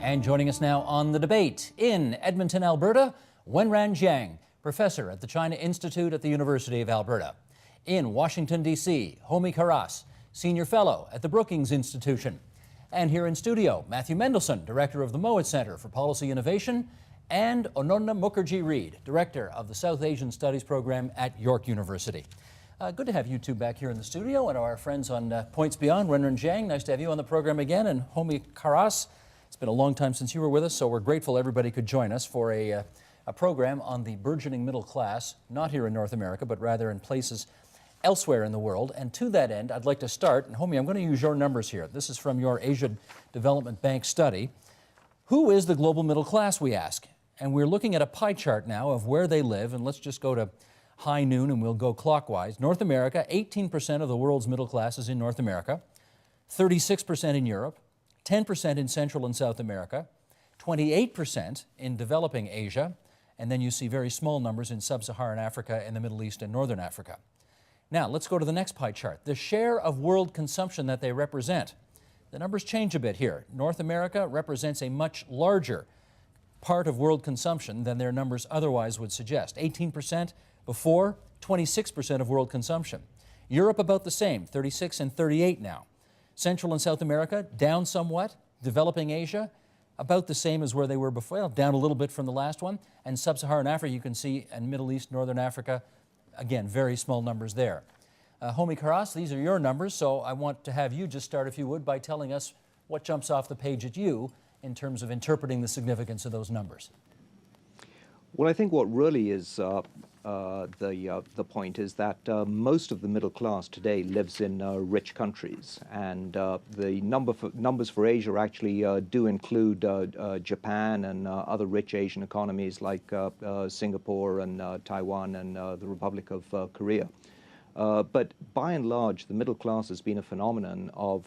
And joining us now on the debate in Edmonton, Alberta, Wenran Jiang, professor at the China Institute at the University of Alberta. In Washington, D.C., Homi Kharas, senior fellow at the Brookings Institution. And here in studio, Matthew Mendelsohn, director of the Mowat Center for Policy Innovation, and Ononna Mukherjee-Reed, director of the South Asian Studies program at York University. Good to have you two back here in the studio, and our friends on Points Beyond, Wenran Jiang, nice to have you on the program again, and Homi Kharas. It's been a long time since you were with us, so we're grateful everybody could join us for a program on the burgeoning middle class, not here in North America, but rather in places elsewhere in the world. And to that end, I'd like to start, and Homi, I'm going to use your numbers here. This is from your Asia Development Bank study. Who is the global middle class, we ask? And we're looking at a pie chart now of where they live, and let's just go to high noon and we'll go clockwise. North America, 18% of the world's middle class is in North America, 36% in Europe, 10% in Central and South America, 28% in developing Asia, and then you see very small numbers in Sub-Saharan Africa and the Middle East and Northern Africa. Now, let's go to the next pie chart. The share of world consumption that they represent. The numbers change a bit here. North America represents a much larger part of world consumption than their numbers otherwise would suggest. 18% before, 26% of world consumption. Europe about the same, 36 and 38 now. Central and South America down somewhat. Developing Asia about the same as where they were before, well, down a little bit from the last one. And Sub-Saharan Africa, you can see, and Middle East, Northern Africa, again, very small numbers there. Homi Kharas, these are your numbers, so I want to have you just start, if you would, by telling us what jumps off the page at you in terms of interpreting the significance of those numbers. Well, I think what really is the point is that most of the middle class today lives in rich countries, and the numbers for Asia actually do include Japan and other rich Asian economies like Singapore and Taiwan and the Republic of Korea. But by and large, the middle class has been a phenomenon of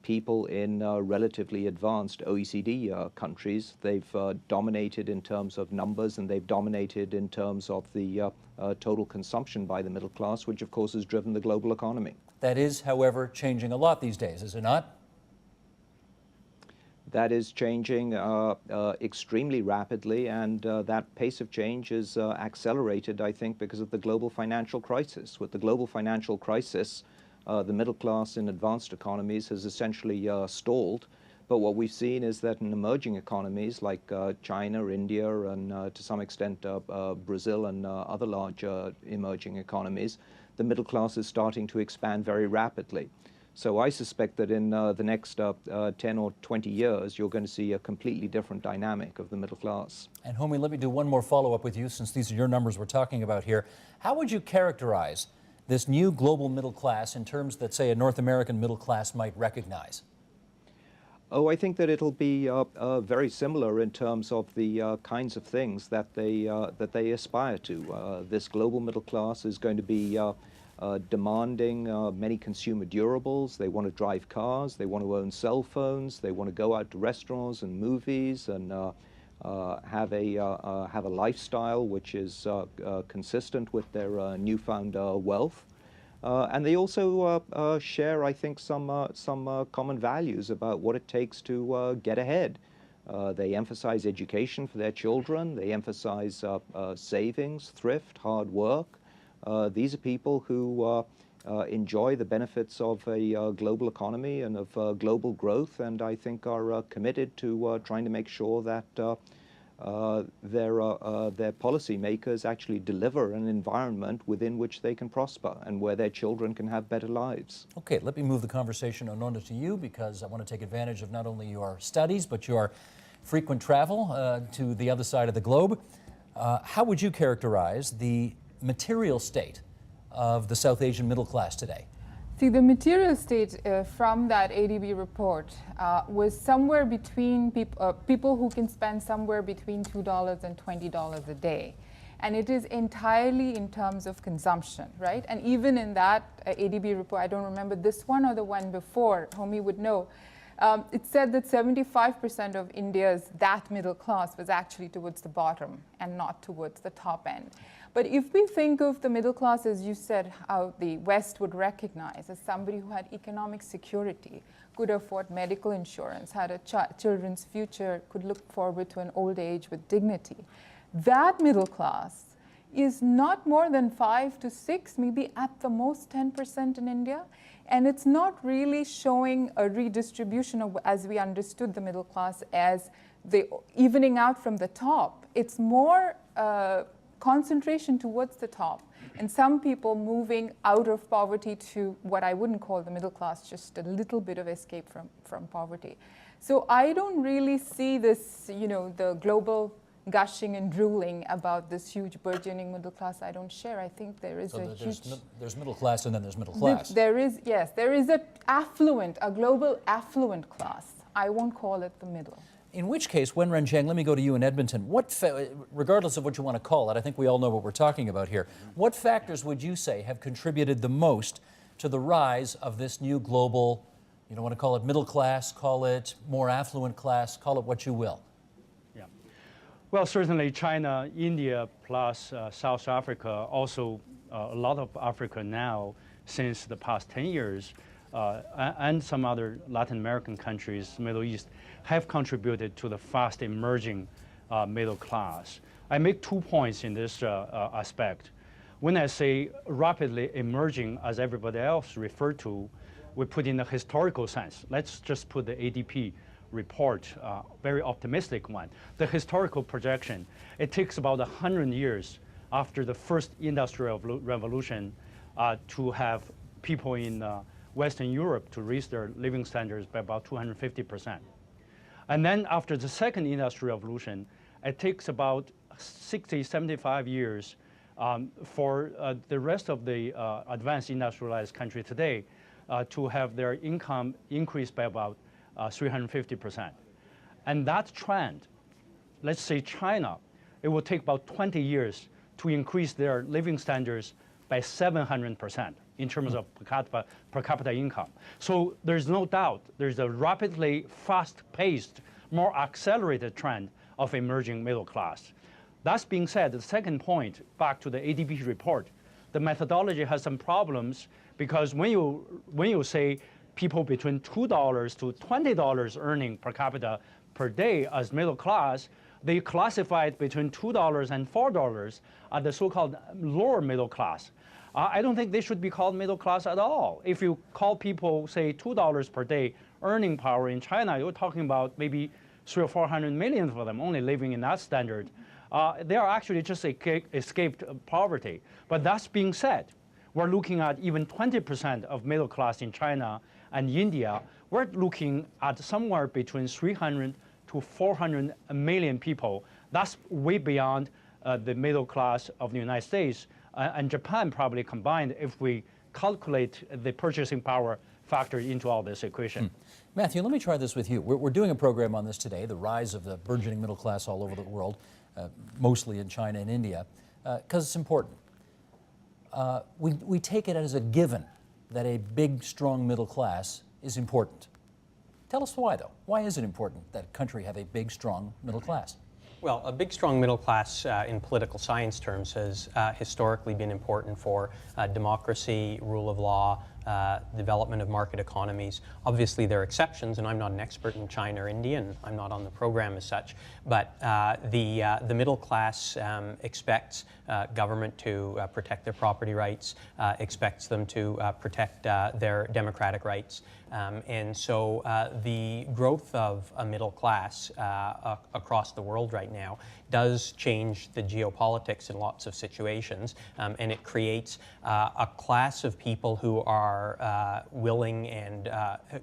people in relatively advanced OECD countries. They've dominated in terms of numbers, and they've dominated in terms of the total consumption by the middle class, which of course has driven the global economy. That is, however, changing a lot these days, is it not? That is changing extremely rapidly, and that pace of change is accelerated, I think, because of the global financial crisis. With the global financial crisis, the middle class in advanced economies has essentially stalled. But what we've seen is that in emerging economies like China, India, and to some extent Brazil and other large emerging economies, the middle class is starting to expand very rapidly. So I suspect that in the next 10 or 20 years, you're going to see a completely different dynamic of the middle class. And Homi, let me do one more follow-up with you, since these are your numbers we're talking about here. How would you characterize this new global middle class in terms that, say, a North American middle class might recognize? Oh, I think that it'll be very similar in terms of the kinds of things that they aspire to. This global middle class is going to be demanding many consumer durables. They want to drive cars, they want to own cell phones, they want to go out to restaurants and movies and have a lifestyle which is consistent with their newfound wealth. And they also share, I think, some common values about what it takes to get ahead. They emphasize education for their children. They emphasize savings, thrift, hard work. These are people who enjoy the benefits of a global economy and of global growth, and I think are committed to trying to make sure that their policymakers actually deliver an environment within which they can prosper and where their children can have better lives. Okay, let me move the conversation, Ononna, to you, because I want to take advantage of not only your studies but your frequent travel to the other side of the globe. How would you characterize the material state of the South Asian middle class today? See, the material state from that ADB report was somewhere between people who can spend somewhere between $2 and $20 a day. And it is entirely in terms of consumption, right? And even in that ADB report, I don't remember this one or the one before, Homi would know, It said that 75% of India's that middle class was actually towards the bottom and not towards the top end. But if we think of the middle class, as you said, how the West would recognize as somebody who had economic security, could afford medical insurance, had a children's future, could look forward to an old age with dignity, that middle class is not more than 5 to 6, maybe at the most 10% in India. And it's not really showing a redistribution of, as we understood the middle class, as the evening out from the top. It's more concentration towards the top, and some people moving out of poverty to what I wouldn't call the middle class, just a little bit of escape from poverty. So I don't really see this, the global gushing and drooling about this huge burgeoning middle class. I don't share. I think there is there's middle class and then there's middle class. There is a global affluent class. I won't call it the middle. In which case, Wenren Jiang, let me go to you in Edmonton. Regardless of what you want to call it, I think we all know what we're talking about here. What factors would you say have contributed the most to the rise of this new global, you don't want to call it middle class, call it more affluent class, call it what you will? Yeah. Well, certainly China, India, plus South Africa, also a lot of Africa now since the past 10 years, and some other Latin American countries, Middle East, have contributed to the fast emerging middle class. I make 2 points in this aspect. When I say rapidly emerging, as everybody else referred to, we put in a historical sense. Let's just put the ADP report, very optimistic one. The historical projection, it takes about 100 years after the first industrial revolution to have people in Western Europe to raise their living standards by about 250%. And then after the second industrial revolution, it takes about 60, 75 years for the rest of the advanced industrialized country today to have their income increase by about 350%. And that trend, let's say China, it will take about 20 years to increase their living standards by 700% in terms of per capita income. So there's no doubt there's a rapidly fast-paced, more accelerated trend of emerging middle class. That being said, the second point, back to the ADP report, the methodology has some problems because when you say people between $2 to $20 earning per capita per day as middle class, they classified between $2 and $4 as the so-called lower middle class. I don't think they should be called middle class at all. If you call people, say, $2 per day earning power in China, you're talking about maybe 300 or 400 million for them only living in that standard. They are actually just escaped poverty. But that's being said, we're looking at even 20% of middle class in China and India. We're looking at somewhere between 300 to 400 million people. That's way beyond the middle class of the United States and Japan probably combined if we calculate the purchasing power factor into all this equation. Matthew, let me try this with you. We're doing a program on this today, the rise of the burgeoning middle class all over the world, mostly in China and India, because it's important. We take it as a given that a big, strong middle class is important. Tell us why, though. Why is it important that a country have a big, strong middle class? Well, a big, strong middle class in political science terms has historically been important for democracy, rule of law, development of market economies. Obviously, there are exceptions, and I'm not an expert in China or India, and I'm not on the program as such. But the middle class expects government to protect their property rights, expects them to protect their democratic rights. And so the growth of a middle class across the world right now does change the geopolitics in lots of situations, and it creates a class of people who are willing and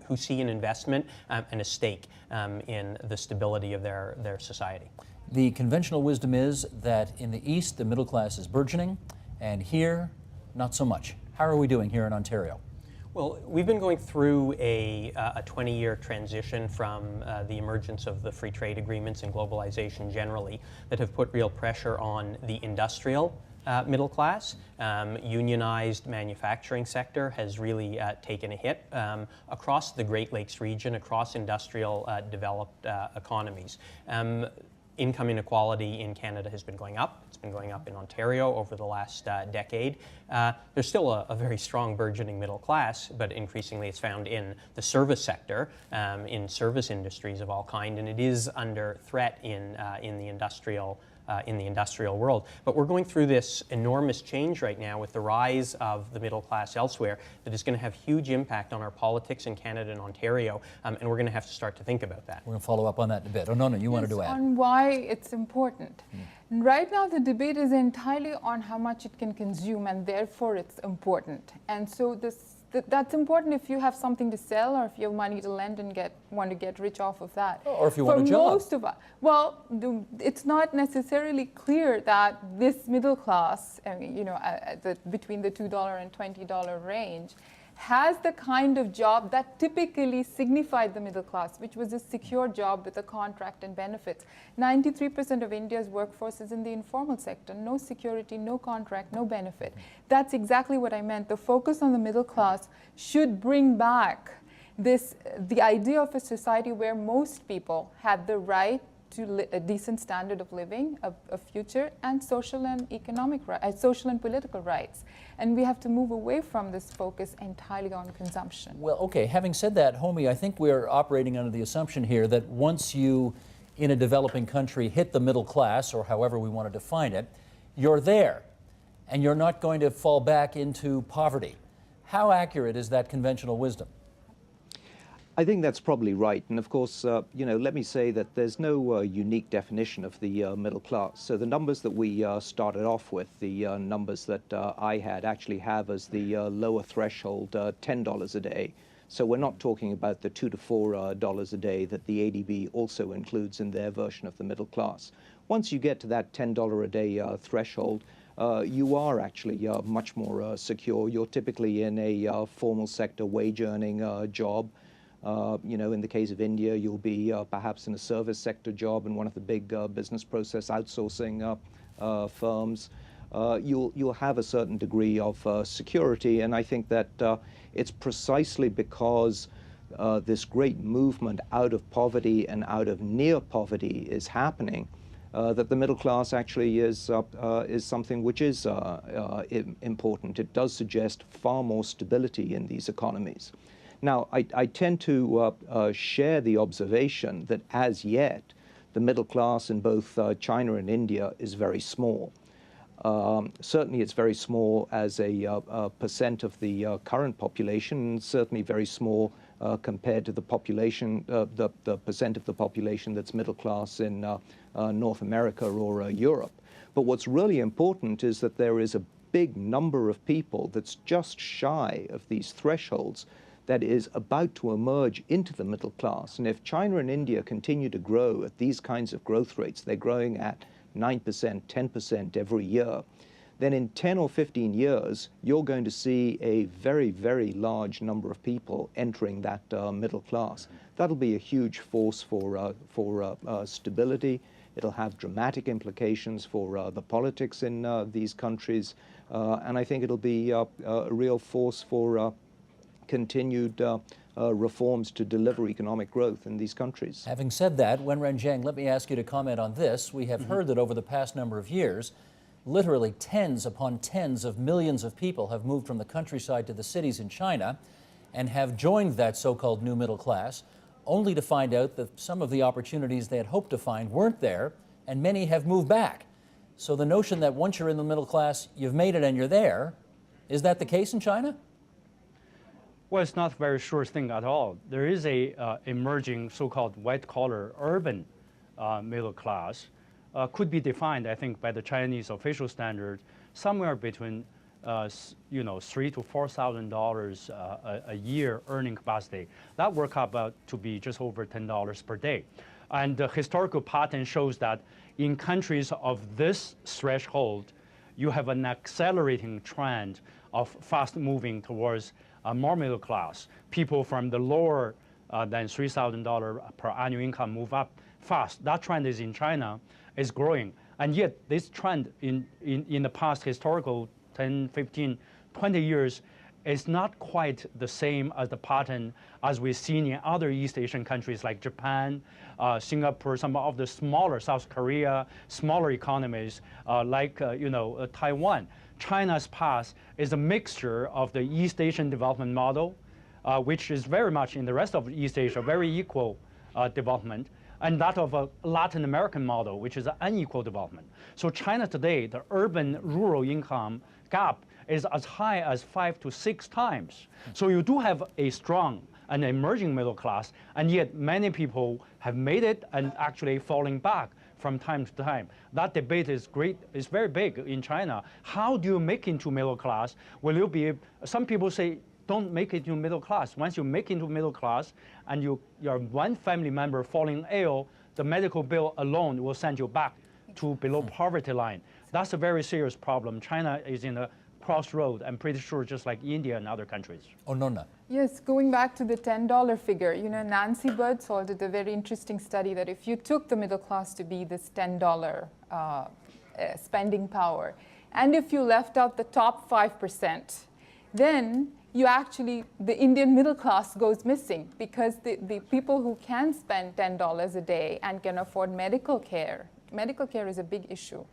who see an investment and a stake in the stability of their society. The conventional wisdom is that in the East, the middle class is burgeoning, and here, not so much. How are we doing here in Ontario? Well, we've been going through a 20-year transition from the emergence of the free trade agreements and globalization generally that have put real pressure on the industrial middle class. Unionized manufacturing sector has really taken a hit across the Great Lakes region, across industrial developed economies. Income inequality in Canada has been going up. It's been going up in Ontario over the last decade. There's still a very strong burgeoning middle class, but increasingly it's found in the service sector, in service industries of all kind, and it is under threat in the industrial world. But we're going through this enormous change right now with the rise of the middle class elsewhere that is going to have huge impact on our politics in Canada and Ontario, and we're going to have to start to think about that. We're going to follow up on that in a bit. Oh, no, you wanted to add. On why it's important. Right now, the debate is entirely on how much it can consume, and therefore it's important. And so that's important if you have something to sell, or if you have money to lend and want to get rich off of that. Or if you want a job. For most of us, well, it's not necessarily clear that this middle class, between the $2 and $20 range, has the kind of job that typically signified the middle class, which was a secure job with a contract and benefits. 93% of India's workforce is in the informal sector. No security, no contract, no benefit. That's exactly what I meant. The focus on the middle class should bring back the idea of a society where most people had the right to a decent standard of living, a future, and social and social and political rights. And we have to move away from this focus entirely on consumption. Well, okay, having said that, Homie, I think we're operating under the assumption here that once you, in a developing country, hit the middle class, or however we want to define it, you're there, and you're not going to fall back into poverty. How accurate is that conventional wisdom? I think that's probably right. And of course, let me say that there's no unique definition of the middle class. So the numbers that we started off with, the numbers that I had, actually have as the lower threshold $10 a day. So we're not talking about the $2 to $4 a day that the ADB also includes in their version of the middle class. Once you get to that $10 a day threshold, you are actually much more secure. You're typically in a formal sector wage-earning job. In the case of India, you'll be perhaps in a service sector job in one of the big business process outsourcing firms. You'll have a certain degree of security, and I think that it's precisely because this great movement out of poverty and out of near poverty is happening that the middle class actually is something which is important. It does suggest far more stability in these economies. Now, I tend to share the observation that as yet, the middle class in both China and India is very small. Certainly, it's very small as a percent of the current population, and certainly very small compared to the population, the percent of the population that's middle class in North America or Europe. But what's really important is that there is a big number of people that's just shy of these thresholds that is about to emerge into the middle class. And if China and India continue to grow at these kinds of growth rates, they're growing at 9%, 10% every year, then in 10 or 15 years, you're going to see a very, very large number of people entering that middle class. That'll be a huge force for stability. It'll have dramatic implications for the politics in these countries. And I think it'll be a real force for continued reforms to deliver economic growth in these countries. Having said that, Wenran Jiang, let me ask you to comment on this. We have heard that over the past number of years, literally tens upon tens of millions of people have moved from the countryside to the cities in China and have joined that so-called new middle class, only to find out that some of the opportunities they had hoped to find weren't there, and many have moved back. So the notion that once you're in the middle class, you've made it and you're there, is that the case in China? Well, it's not a very sure thing at all. There is a emerging so-called white-collar urban middle class. Could be defined, I think, by the Chinese official standard, somewhere between $3,000 to $4,000 a year earning capacity. That works out to be just over $10 per day. And the historical pattern shows that in countries of this threshold, you have an accelerating trend of fast moving towards a more middle class. People from the lower than $3,000 per annual income move up fast. That trend is in China, is growing. And yet this trend in the past historical 10, 15, 20 years is not quite the same as the pattern as we've seen in other East Asian countries like Japan, Singapore, some of the smaller, South Korea, smaller economies like Taiwan. China's path is a mixture of the East Asian development model, which is very much in the rest of East Asia, very equal development, and that of a Latin American model, which is an unequal development. So China today, the urban-rural income gap is as high as 5 to 6 times. So you do have a strong and emerging middle class, and yet many people have made it and actually falling back from time to time. That debate is very big in China. How do you make into middle class? Will you be, some people say, don't make it into middle class. Once you make it into middle class and your one family member falling ill, the medical bill alone will send you back to below poverty line. That's a very serious problem. China is in a crossroad, I'm pretty sure, just like India and other countries. Oh, Nonna. Yes, going back to the $10 figure, Nancy Birdsall did a very interesting study that if you took the middle class to be this $10 spending power, and if you left out the top 5%, then the Indian middle class goes missing, because the people who can spend $10 a day and can afford medical care is a big issue,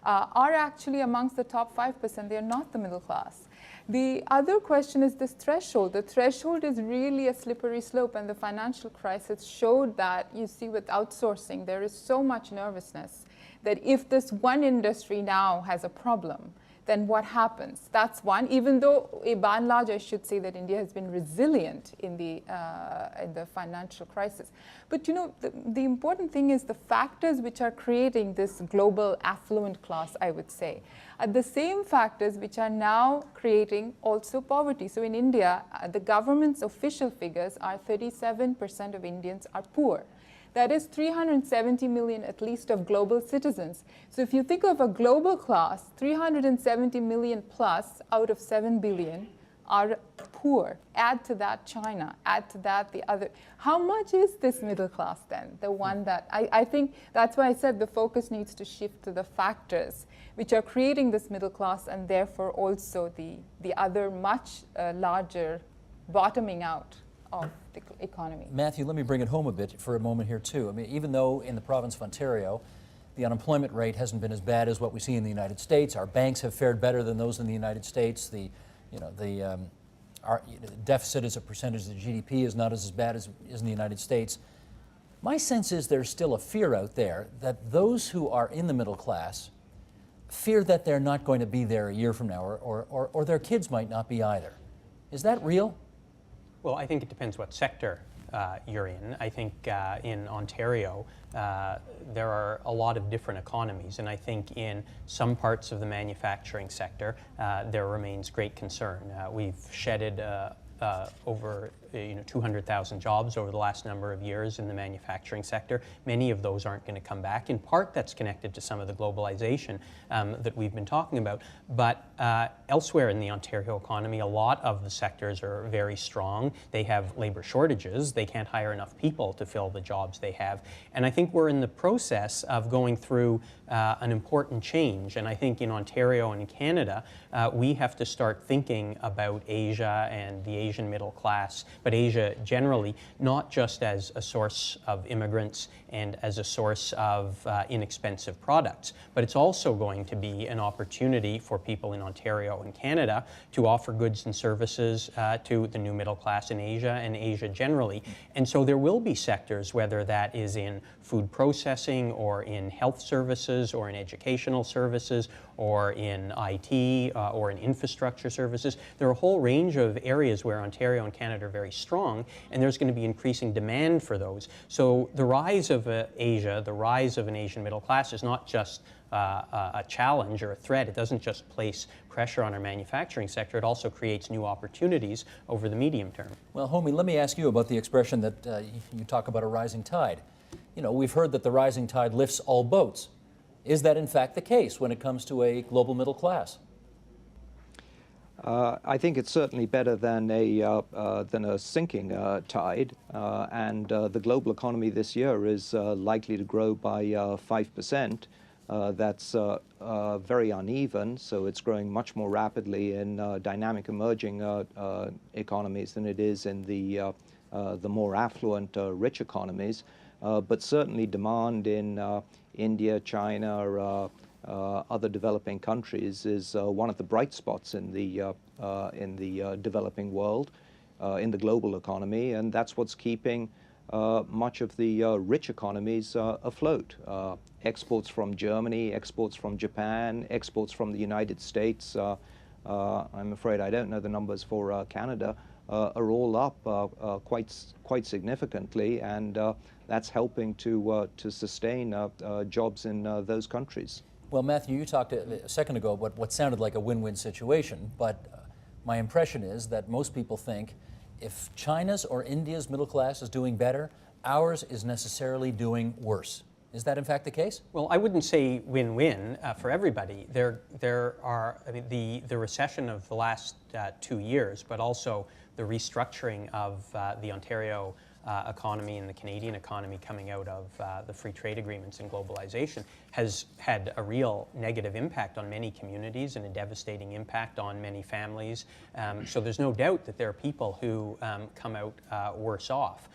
are actually amongst the top 5%. They're not the middle class. The other question is this threshold. The threshold is really a slippery slope, and the financial crisis showed that. You see, with outsourcing, there is so much nervousness that if this one industry now has a problem, then what happens? That's one, even though by and large I should say that India has been resilient in the financial crisis. But the important thing is the factors which are creating this global affluent class, I would say, are the same factors which are now creating also poverty. So in India, the government's official figures are 37% of Indians are poor. That is 370 million at least of global citizens. So if you think of a global class, 370 million plus out of 7 billion are poor. Add to that China, add to that the other. How much is this middle class then? The one that, I think that's why I said the focus needs to shift to the factors which are creating this middle class, and therefore also the other much larger bottoming out of the economy. Matthew, let me bring it home a bit for a moment here too. I mean, even though in the province of Ontario, the unemployment rate hasn't been as bad as what we see in the United States, our banks have fared better than those in the United States. Our deficit as a percentage of the GDP is not as bad as in the United States. My sense is there's still a fear out there that those who are in the middle class fear that they're not going to be there a year from now, or their kids might not be either. Is that real? Well, I think it depends what sector you're in. I think in Ontario, there are a lot of different economies, and I think in some parts of the manufacturing sector, there remains great concern. We've shedded over 200,000 jobs over the last number of years in the manufacturing sector. Many of those aren't going to come back. In part, that's connected to some of the globalization that we've been talking about. But elsewhere in the Ontario economy, a lot of the sectors are very strong. They have labor shortages. They can't hire enough people to fill the jobs they have. And I think we're in the process of going through an important change. And I think in Ontario and in Canada, we have to start thinking about Asia and the Asian middle class, but Asia generally, not just as a source of immigrants and as a source of inexpensive products, but it's also going to be an opportunity for people in Ontario and Canada to offer goods and services to the new middle class in Asia and Asia generally. And so there will be sectors, whether that is in food processing or in health services or in educational services or in IT or in infrastructure services. There are a whole range of areas where Ontario and Canada are very strong, and there's going to be increasing demand for those. So the rise of Asia, the rise of an Asian middle class is not just a challenge or a threat. It doesn't just place pressure on our manufacturing sector, it also creates new opportunities over the medium term. Well, Homie, let me ask you about the expression that you talk about a rising tide. We've heard that the rising tide lifts all boats. Is that in fact the case when it comes to a global middle class? I think it's certainly better than a sinking tide, and the global economy this year is likely to grow by 5%. that's very uneven, so it's growing much more rapidly in dynamic emerging economies than it is in the more affluent, rich economies. But certainly demand in India, China, other developing countries is one of the bright spots in the developing world, in the global economy, and that's what's keeping much of the rich economies afloat. Exports from Germany, exports from Japan, exports from the United States, I'm afraid I don't know the numbers for Canada, are all up quite significantly, and that's helping to sustain jobs in those countries. Well, Matthew, you talked a second ago about what sounded like a win-win situation, but my impression is that most people think if China's or India's middle class is doing better, ours is necessarily doing worse. Is that in fact the case? Well, I wouldn't say win-win for everybody. There are, I mean, the recession of the last 2 years, but also the restructuring of the Ontario economy and the Canadian economy coming out of the free trade agreements and globalization has had a real negative impact on many communities and a devastating impact on many families. So there's no doubt that there are people who come out worse off.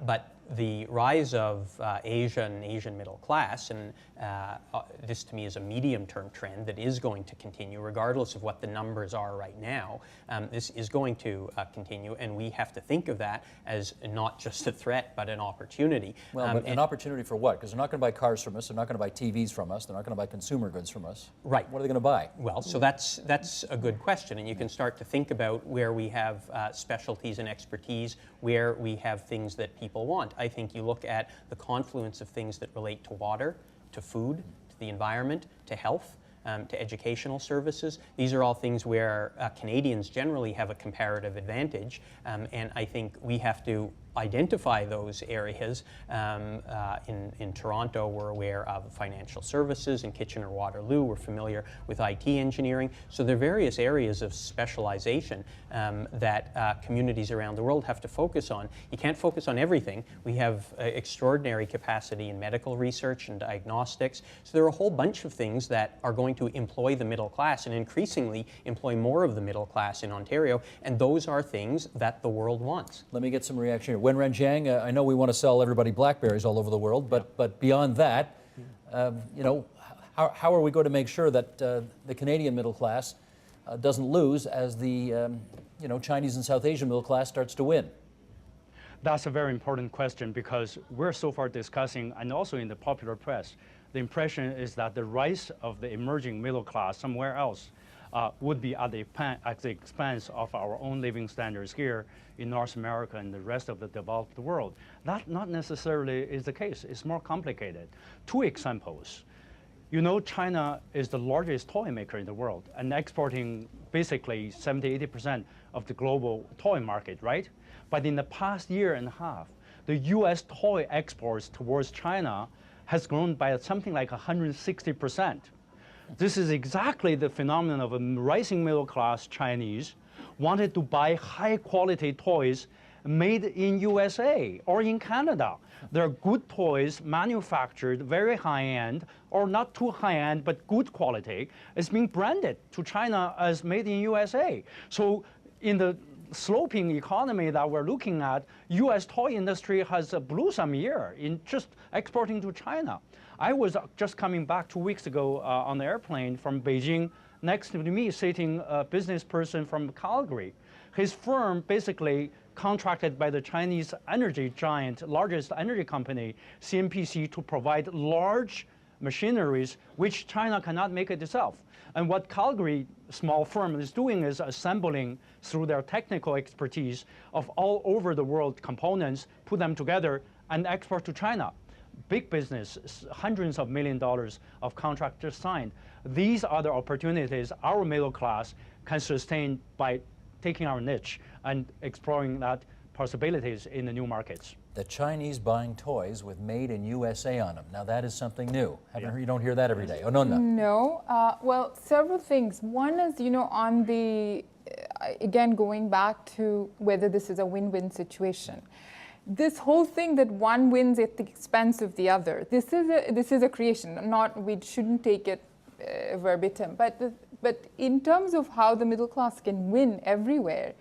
But the rise of Asian middle class, and this to me is a medium-term trend that is going to continue regardless of what the numbers are right now. This is going to continue, and we have to think of that as not just a threat but an opportunity. Well, but an opportunity for what? Because they're not going to buy cars from us, they're not going to buy TVs from us, they're not going to buy consumer goods from us. Right. What are they going to buy? Well, so that's a good question, and you can start to think about where we have specialties and expertise, where we have things that people want. I think you look at the confluence of things that relate to water, to food, to the environment, to health, to educational services. These are all things where Canadians generally have a comparative advantage, and I think we have to identify those areas. In Toronto, we're aware of financial services. In Kitchener-Waterloo, we're familiar with IT engineering. So there are various areas of specialization that communities around the world have to focus on. You can't focus on everything. We have extraordinary capacity in medical research and diagnostics. So there are a whole bunch of things that are going to employ the middle class and increasingly employ more of the middle class in Ontario, and those are things that the world wants. Let me get some reaction here. Wenran Jiang, I know we want to sell everybody BlackBerries all over the world, but beyond that, you know, how are we going to make sure that the Canadian middle class doesn't lose as the you know, Chinese and South Asian middle class starts to win? That's a very important question, because we're so far discussing, and also in the popular press, the impression is that the rise of the emerging middle class somewhere else would be at the expense of our own living standards here in North America and the rest of the developed world. That not necessarily is the case. It's more complicated. Two examples. You know, China is the largest toy maker in the world and exporting basically 70–80% of the global toy market, right? But in the past year and a half, the US toy exports towards China has grown by something like 160%. This is exactly the phenomenon of a rising middle class Chinese wanted to buy high quality toys made in USA or in Canada. They're good toys manufactured very high end, or not too high end, but good quality. It's being branded to China as made in USA. So in the sloping economy that we're looking at, US toy industry has a blossom year in just exporting to China. I was just coming back 2 weeks ago on the airplane from Beijing. Next to me sitting a business person from Calgary. His firm basically contracted by the Chinese energy giant, largest energy company, CNPC, to provide large machineries which China cannot make it itself. And what Calgary small firm is doing is assembling through their technical expertise of all over the world components, put them together and export to China. Big business, hundreds of millions of dollars of contracts just signed. These are the opportunities our middle class can sustain by taking our niche and exploring that possibilities in the new markets. The Chinese buying toys with "Made in USA" on them. Now that is something new. You don't hear that every day. Oh, no. No. Well, several things. One is, you know, on the, again, going back to whether this is a win-win situation. this whole thing that one wins at the expense of the other, this is a creation. We shouldn't take it verbatim, but in terms of how the middle class can win everywhere,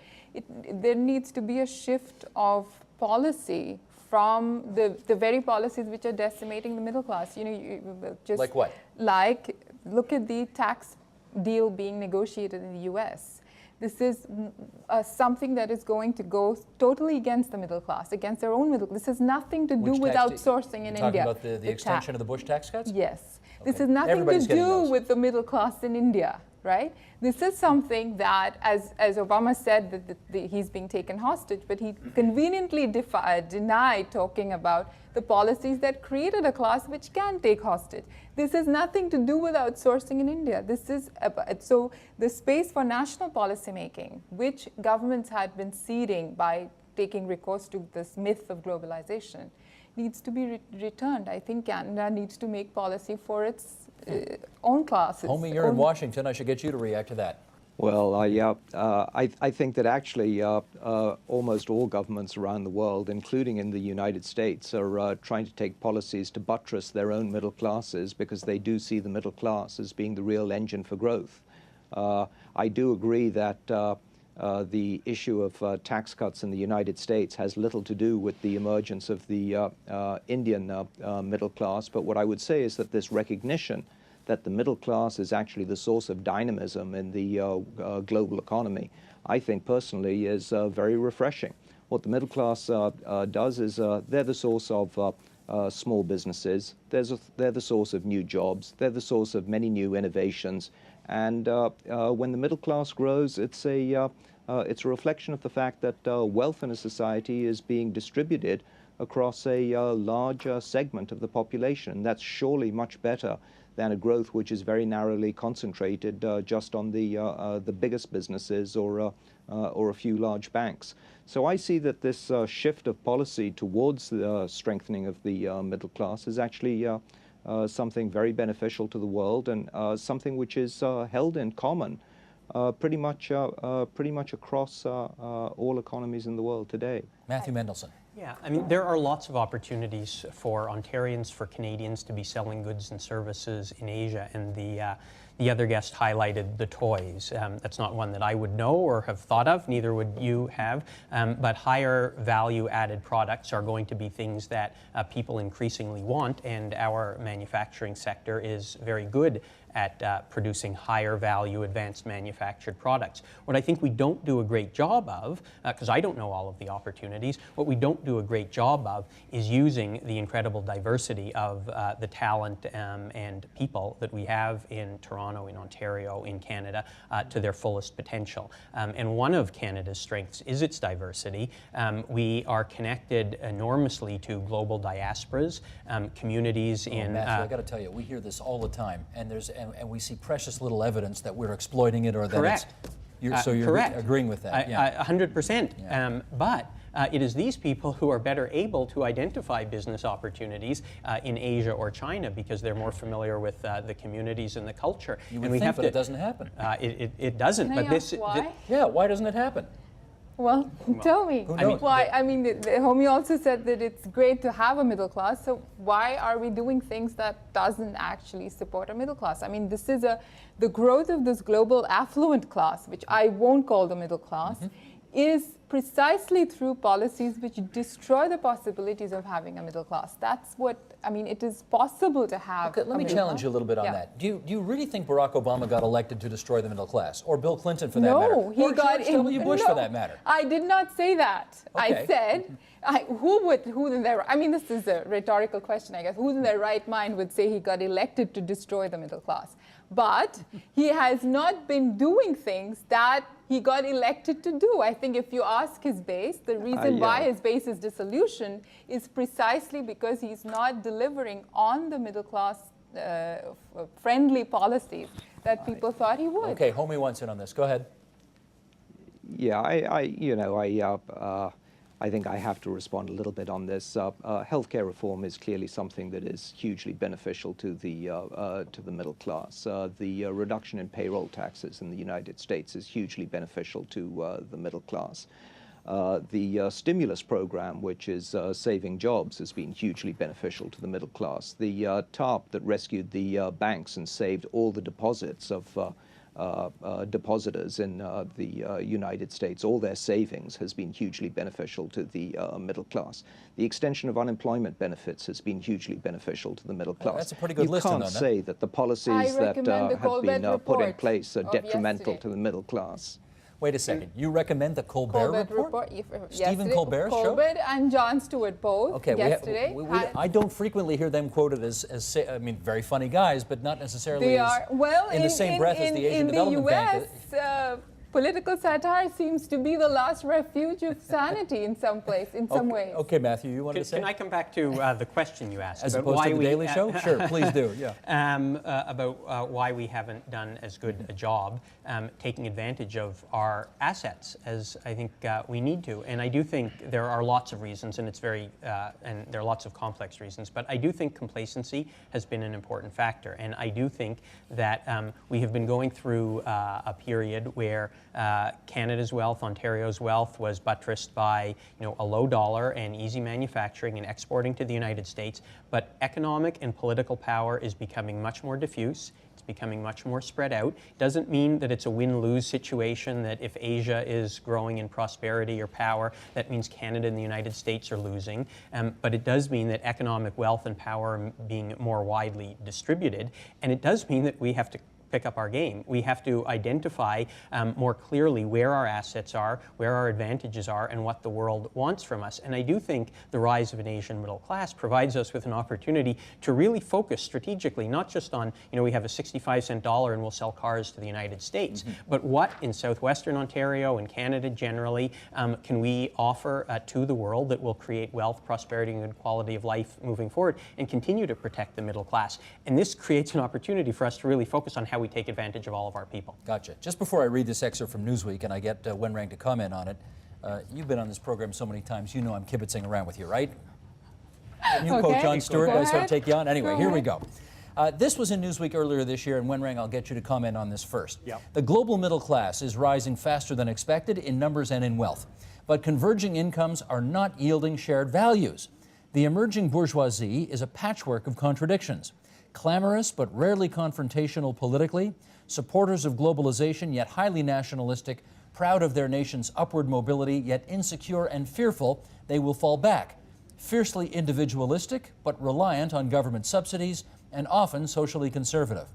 there needs to be a shift of policy from the very policies which are decimating the middle class. Just like what? Like, look at the tax deal being negotiated in the U.S. This is something that is going to go totally against the middle class, against their own middle class. This has nothing to do with outsourcing in India. You're talking about the extension of the Bush tax cuts? Yes. Okay. This has nothing to do those. with the middle class in India, right? This is something that, as Obama said, that he's being taken hostage, but he conveniently denied talking about the policies that created a class which can take hostage. This has nothing to do with outsourcing in India. This is so the space for national policy making, which governments had been ceding by taking recourse to this myth of globalization, needs to be returned. I think Canada needs to make policy for its own class. Homie, you're in Washington. I should get you to react to that. Well, I think that actually almost all governments around the world, including in the United States, are trying to take policies to buttress their own middle classes because they do see the middle class as being the real engine for growth. I do agree that the issue of tax cuts in the United States has little to do with the emergence of the Indian middle class, but what I would say is that this recognition that the middle class is actually the source of dynamism in the global economy, I think personally is very refreshing. What the middle class does is they're the source of small businesses, they're the source of new jobs, they're the source of many new innovations, and when the middle class grows, it's a reflection of the fact that wealth in a society is being distributed across a large segment of the population. That's surely much better than a growth which is very narrowly concentrated just on the biggest businesses or a few large banks. So I see that this shift of policy towards the strengthening of the middle class is actually something very beneficial to the world and something which is held in common pretty much across all economies in the world today. Matthew Mendelson. Yeah, I mean, there are lots of opportunities for Ontarians, for Canadians to be selling goods and services in Asia, and the other guest highlighted the toys. That's not one that I would know or have thought of, neither would you have, but higher value added products are going to be things that people increasingly want, and our manufacturing sector is very good at producing higher value advanced manufactured products. What I think we don't do a great job of, because I don't know all of the opportunities, what we don't do a great job of is using the incredible diversity of the talent and people that we have in Toronto, in Ontario, in Canada, to their fullest potential. And one of Canada's strengths is its diversity. We are connected enormously to global diasporas, communities in... Matthew, I got to tell you, we hear this all the time, and and we see precious little evidence that we're exploiting it or that correct. So you're correct. agreeing with that? Yeah. 100%. Yeah. But it is these people who are better able to identify business opportunities in Asia or China because they're more familiar with the communities and the culture. You would and we think, have but to, it doesn't happen. It doesn't. Can but I this. ask why? Yeah, why doesn't it happen? Well, tell me. Who knows? Why? I mean, the homie also said that it's great to have a middle class. So why are we doing things that doesn't actually support a middle class? I mean, this is the growth of this global affluent class, which I won't call the middle class, is precisely through policies which destroy the possibilities of having a middle class. That's what, I mean, it is possible to have. Okay, let me challenge you a little bit on Yeah. that. Do you really think Barack Obama got elected to destroy the middle class? Or Bill Clinton for that matter? No, he or got George W. Bush no, for that matter? I did not say that. Okay. I said, who in their, I mean, this is a rhetorical question, I guess. Who in their right mind would say he got elected to destroy the middle class? But he has not been doing things that he got elected to do. I think if you ask his base, the reason why his base is disillusioned is precisely because he's not delivering on the middle class friendly policies that people thought he would. Okay, homie wants in on this. Go ahead. Yeah, I think I have to respond a little bit on this. Healthcare reform is clearly something that is hugely beneficial to the middle class. The reduction in payroll taxes in the United States is hugely beneficial to the middle class. The stimulus program, which is saving jobs, has been hugely beneficial to the middle class. The TARP that rescued the banks and saved all the deposits of depositors in the United States, all their savings, has been hugely beneficial to the middle class. The extension of unemployment benefits has been hugely beneficial to the middle class. That's a pretty good list. You can't say that the policies that have been put in place are detrimental to the middle class. Wait a second. You recommend the Colbert Report? Stephen Colbert's show? Colbert and Jon Stewart both yesterday. I don't frequently hear them quoted as I mean, very funny guys, but not necessarily they are, well, in the same breath as the Asian Development Bank. In the U.S., political satire seems to be the last refuge of sanity in some ways. Okay, Matthew, you wanted to say? Can I come back to the question you asked? As about opposed why to the Daily Show? Sure, please do, yeah. About why we haven't done as good a job taking advantage of our assets as I think we need to. And I do think there are lots of reasons, and it's very, and there are lots of complex reasons, but I do think complacency has been an important factor. And I do think that we have been going through a period where Canada's wealth, Ontario's wealth was buttressed by a low dollar and easy manufacturing and exporting to the United States, but economic and political power is becoming much more diffuse. It's becoming much more spread out. Doesn't mean that it's a win-lose situation, that if Asia is growing in prosperity or power, that means Canada and the United States are losing. But it does mean that economic wealth and power are being more widely distributed, and it does mean that we have to pick up our game. We have to identify more clearly where our assets are, where our advantages are, and what the world wants from us. And I do think the rise of an Asian middle class provides us with an opportunity to really focus strategically, not just on, we have a 65-cent dollar and we'll sell cars to the United States, but what in southwestern Ontario and Canada generally can we offer to the world that will create wealth, prosperity, and good quality of life moving forward and continue to protect the middle class. And this creates an opportunity for us to really focus on how we take advantage of all of our people. Gotcha. Just before I read this excerpt from Newsweek and I get Wenrang to comment on it, you've been on this program so many times, you know I'm kibitzing around with you, right? You quote Jon Stewart, I sort of take you on. Anyway, here we go. This was in Newsweek earlier this year, and Wenrang, I'll get you to comment on this first. Yep. The global middle class is rising faster than expected in numbers and in wealth, but converging incomes are not yielding shared values. The emerging bourgeoisie is a patchwork of contradictions. Clamorous but rarely confrontational politically, supporters of globalization yet highly nationalistic, proud of their nation's upward mobility yet insecure and fearful they will fall back, fiercely individualistic but reliant on government subsidies and often socially conservative.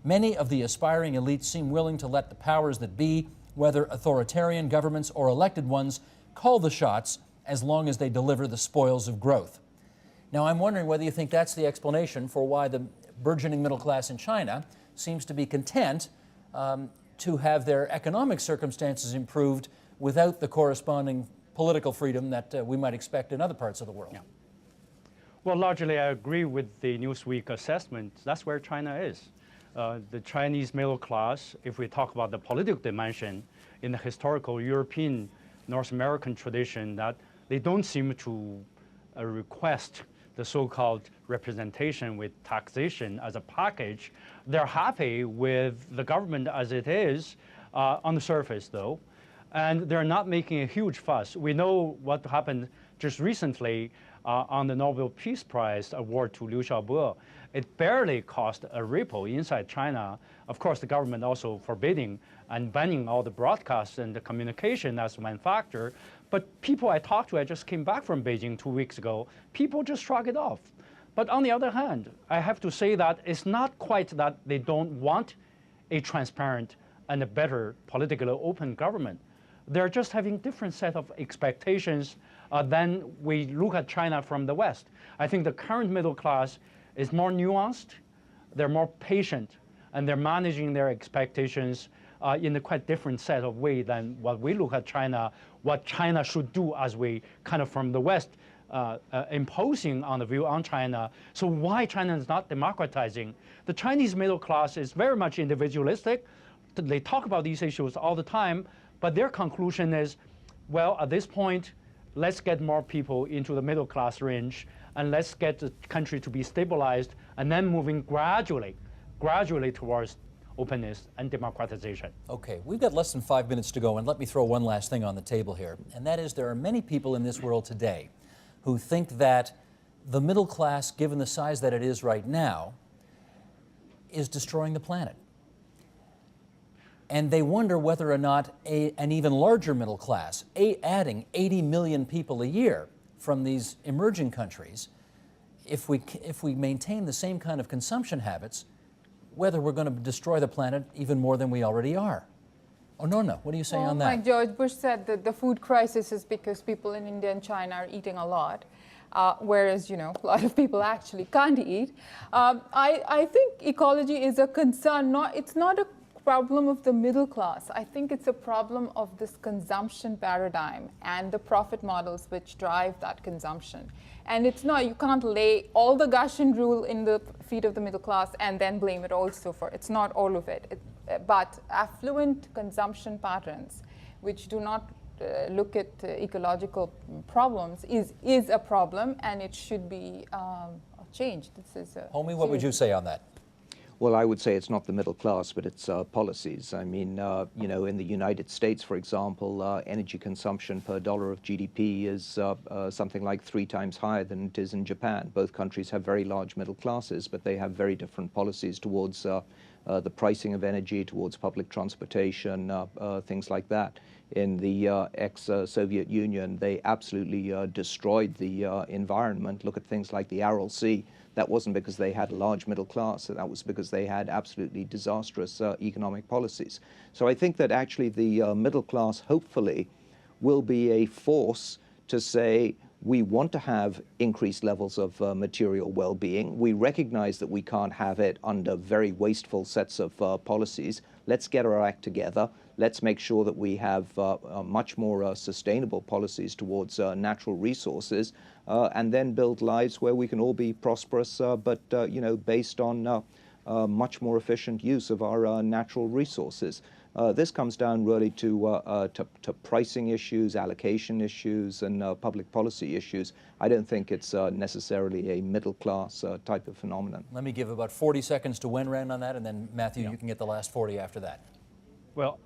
Many of the aspiring elites seem willing to let the powers that be, whether authoritarian governments or elected ones, call the shots as long as they deliver the spoils of growth. Now, I'm wondering whether you think that's the explanation for why the burgeoning middle class in China seems to be content to have their economic circumstances improved without the corresponding political freedom that we might expect in other parts of the world. Yeah. Well, largely I agree with the Newsweek assessment. That's where China is. The Chinese middle class, if we talk about the political dimension in the historical European, North American tradition, that they don't seem to request the so-called representation with taxation as a package. They're happy with the government as it is on the surface, though, and they're not making a huge fuss. We know what happened just recently on the Nobel Peace Prize award to Liu Xiaobo. It barely caused a ripple inside China. Of course, the government also forbidding and banning all the broadcasts and the communication as one factor. But people I talked to, I just came back from Beijing 2 weeks ago, people just shrug it off. But on the other hand, I have to say that it's not quite that they don't want a transparent and a better politically open government. They're just having different set of expectations than we look at China from the West. I think the current middle class is more nuanced, they're more patient, and they're managing their expectations in a quite different set of way than what we look at China, what China should do as we kind of from the West imposing on the view on China. So why China is not democratizing? The Chinese middle class is very much individualistic. They talk about these issues all the time, but their conclusion is, well, at this point, let's get more people into the middle class range, and let's get the country to be stabilized, and then moving gradually towards openness and democratization. Okay, we've got less than 5 minutes to go, and let me throw one last thing on the table here, and that is there are many people in this world today who think that the middle class, given the size that it is right now, is destroying the planet. And they wonder whether or not an even larger middle class, adding 80 million people a year from these emerging countries, if we maintain the same kind of consumption habits, whether we're going to destroy the planet even more than we already are. Oh, no. What do you say on that? Like George Bush said, that the food crisis is because people in India and China are eating a lot, whereas, a lot of people actually can't eat. I think ecology is a concern. It's not a problem of the middle class. I think it's a problem of this consumption paradigm and the profit models which drive that consumption. And it's not, you can't lay all the Gaussian rule in the feet of the middle class and then blame it also for, it's not all of it. But affluent consumption patterns, which do not look at ecological problems, is a problem, and it should be changed. This is Homie, what would you say on that? Well, I would say it's not the middle class, but it's policies. I mean, in the United States, for example, energy consumption per dollar of GDP is something like 3 times higher than it is in Japan. Both countries have very large middle classes, but they have very different policies towards the pricing of energy, towards public transportation, things like that. In the ex-Soviet Union, they absolutely destroyed the environment. Look at things like the Aral Sea. That wasn't because they had a large middle class, that was because they had absolutely disastrous economic policies. So I think that actually the middle class, hopefully, will be a force to say, we want to have increased levels of material well-being. We recognize that we can't have it under very wasteful sets of policies. Let's get our act together. Let's make sure that we have much more sustainable policies towards natural resources, and then build lives where we can all be prosperous, but based on much more efficient use of our natural resources. This comes down really to pricing issues, allocation issues, and public policy issues. I don't think it's necessarily a middle-class type of phenomenon. Let me give about 40 seconds to Wenran on that, and then Matthew, you can get the last 40 after that. Well,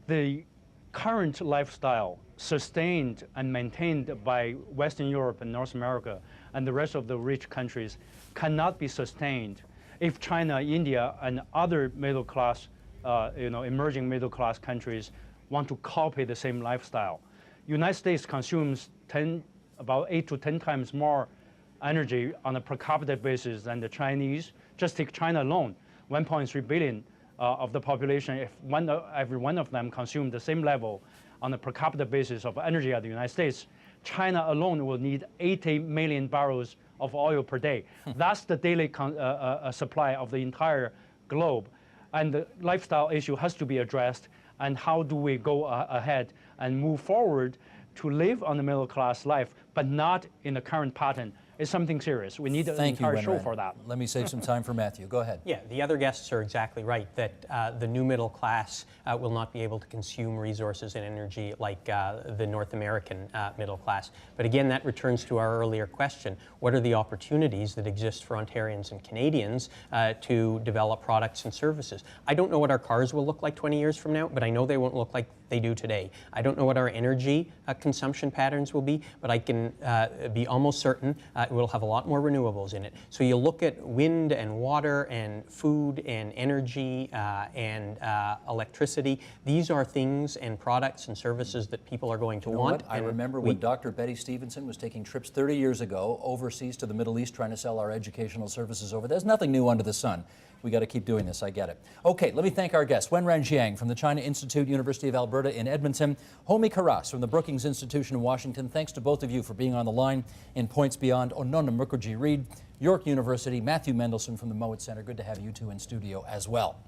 the current lifestyle sustained and maintained by Western Europe and North America and the rest of the rich countries cannot be sustained if China, India, and other middle-class emerging middle-class countries want to copy the same lifestyle. United States consumes about 8 to 10 times more energy on a per capita basis than the Chinese. Just take China alone, 1.3 billion of the population. If every one of them consumed the same level on a per capita basis of energy at the United States, China alone will need 80 million barrels of oil per day. That's the daily supply of the entire globe. And the lifestyle issue has to be addressed. And how do we go ahead and move forward to live on the middle class life, but not in the current pattern? It's something serious. We need an entire show for that. Let me save some time for Matthew. Go ahead. Yeah, the other guests are exactly right, that the new middle class will not be able to consume resources and energy like the North American middle class. But again, that returns to our earlier question. What are the opportunities that exist for Ontarians and Canadians to develop products and services? I don't know what our cars will look like 20 years from now, but I know they won't look like they do today. I don't know what our energy consumption patterns will be, but I can be almost certain it will have a lot more renewables in it. So you look at wind and water and food and energy and electricity. These are things and products and services that people are going to want. I remember when Dr. Betty Stevenson was taking trips 30 years ago overseas to the Middle East trying to sell our educational services over there. There's nothing new under the sun. We got to keep doing this, I get it. Okay, let me thank our guests. Wenran Jiang from the China Institute, University of Alberta in Edmonton. Homie Karas from the Brookings Institution in Washington. Thanks to both of you for being on the line in Points Beyond. Onona Mukherjee Reed, York University. Matthew Mendelson from the Mowat Center. Good to have you two in studio as well.